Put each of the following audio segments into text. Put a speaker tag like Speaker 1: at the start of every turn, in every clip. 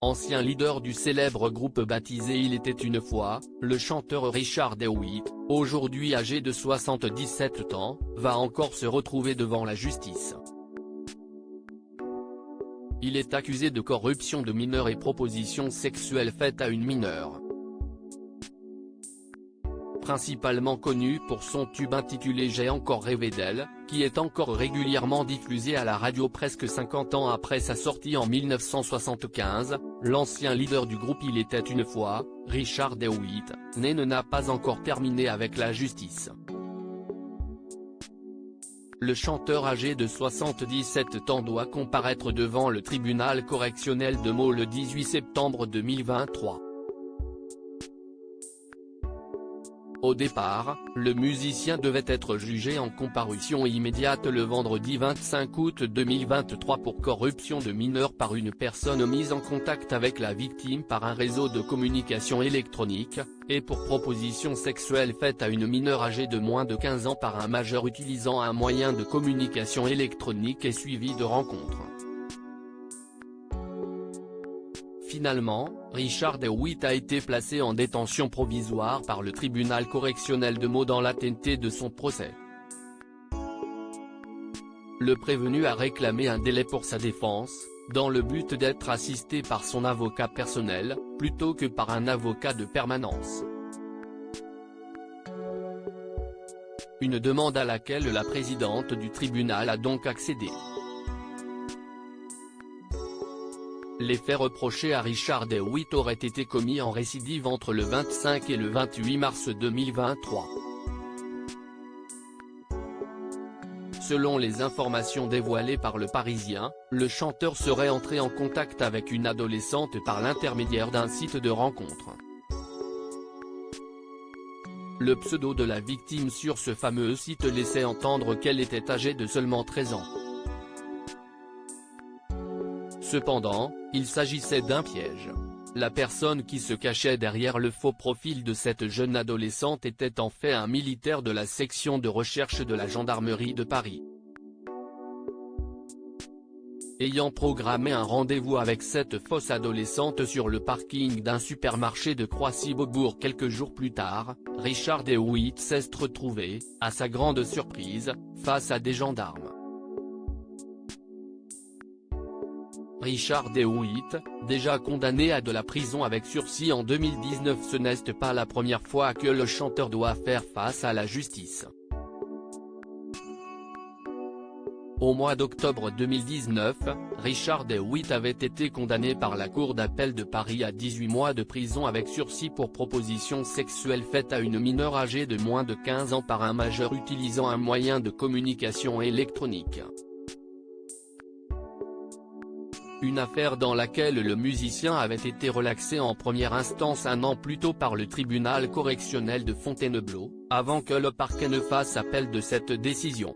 Speaker 1: ancien leader du célèbre groupe baptisé Il était une fois, le chanteur Richard DeWitt, aujourd'hui âgé de 77 ans, va encore se retrouver devant la justice. Il est accusé de corruption de mineurs et propositions sexuelles faites à une mineure. Principalement connu pour son tube intitulé J'ai encore rêvé d'elle, qui est encore régulièrement diffusé à la radio presque 50 ans après sa sortie en 1975, l'ancien leader du groupe Il était une fois, Richard DeWitt, n'a pas encore terminé avec la justice. Le chanteur âgé de 77 ans doit comparaître devant le tribunal correctionnel de Meaux le 18 septembre 2023. Au départ, le musicien devait être jugé en comparution immédiate le vendredi 25 août 2023 pour corruption de mineurs par une personne mise en contact avec la victime par un réseau de communication électronique, et pour proposition sexuelle faite à une mineure âgée de moins de 15 ans par un majeur utilisant un moyen de communication électronique et suivi de rencontres. Finalement, Richard DeWitt a été placé en détention provisoire par le tribunal correctionnel de Meaux dans l'attente de son procès. Le prévenu a réclamé un délai pour sa défense, dans le but d'être assisté par son avocat personnel, plutôt que par un avocat de permanence. Une demande à laquelle la présidente du tribunal a donc accédé. Les faits reprochés à Richard DeWitt auraient été commis en récidive entre le 25 et le 28 mars 2023. Selon les informations dévoilées par Le Parisien, le chanteur serait entré en contact avec une adolescente par l'intermédiaire d'un site de rencontre. Le pseudo de la victime sur ce fameux site laissait entendre qu'elle était âgée de seulement 13 ans. Cependant, il s'agissait d'un piège. La personne qui se cachait derrière le faux profil de cette jeune adolescente était en fait un militaire de la section de recherche de la gendarmerie de Paris. Ayant programmé un rendez-vous avec cette fausse adolescente sur le parking d'un supermarché de Croissy-Beaubourg quelques jours plus tard, Richard DeWitt s'est retrouvé, à sa grande surprise, face à des gendarmes. Richard DeWitt, déjà condamné à de la prison avec sursis en 2019. Ce n'est pas la première fois que le chanteur doit faire face à la justice. Au mois d'octobre 2019, Richard DeWitt avait été condamné par la Cour d'appel de Paris à 18 mois de prison avec sursis pour proposition sexuelle faite à une mineure âgée de moins de 15 ans par un majeur utilisant un moyen de communication électronique. Une affaire dans laquelle le musicien avait été relaxé en première instance un an plus tôt par le tribunal correctionnel de Fontainebleau, avant que le parquet ne fasse appel de cette décision.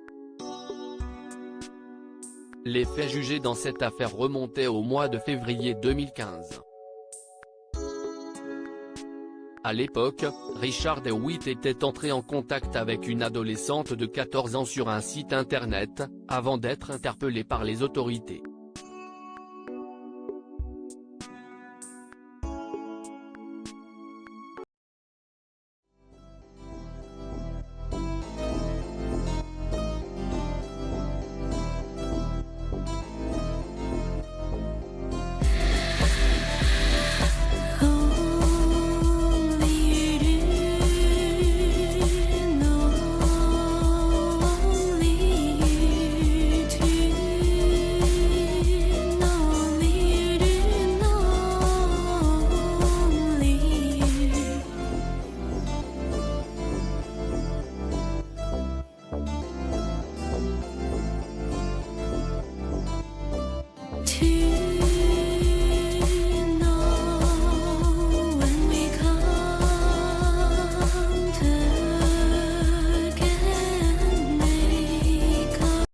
Speaker 1: Les faits jugés dans cette affaire remontaient au mois de février 2015. À l'époque, Richard DeWitt était entré en contact avec une adolescente de 14 ans sur un site internet, avant d'être interpellé par les autorités.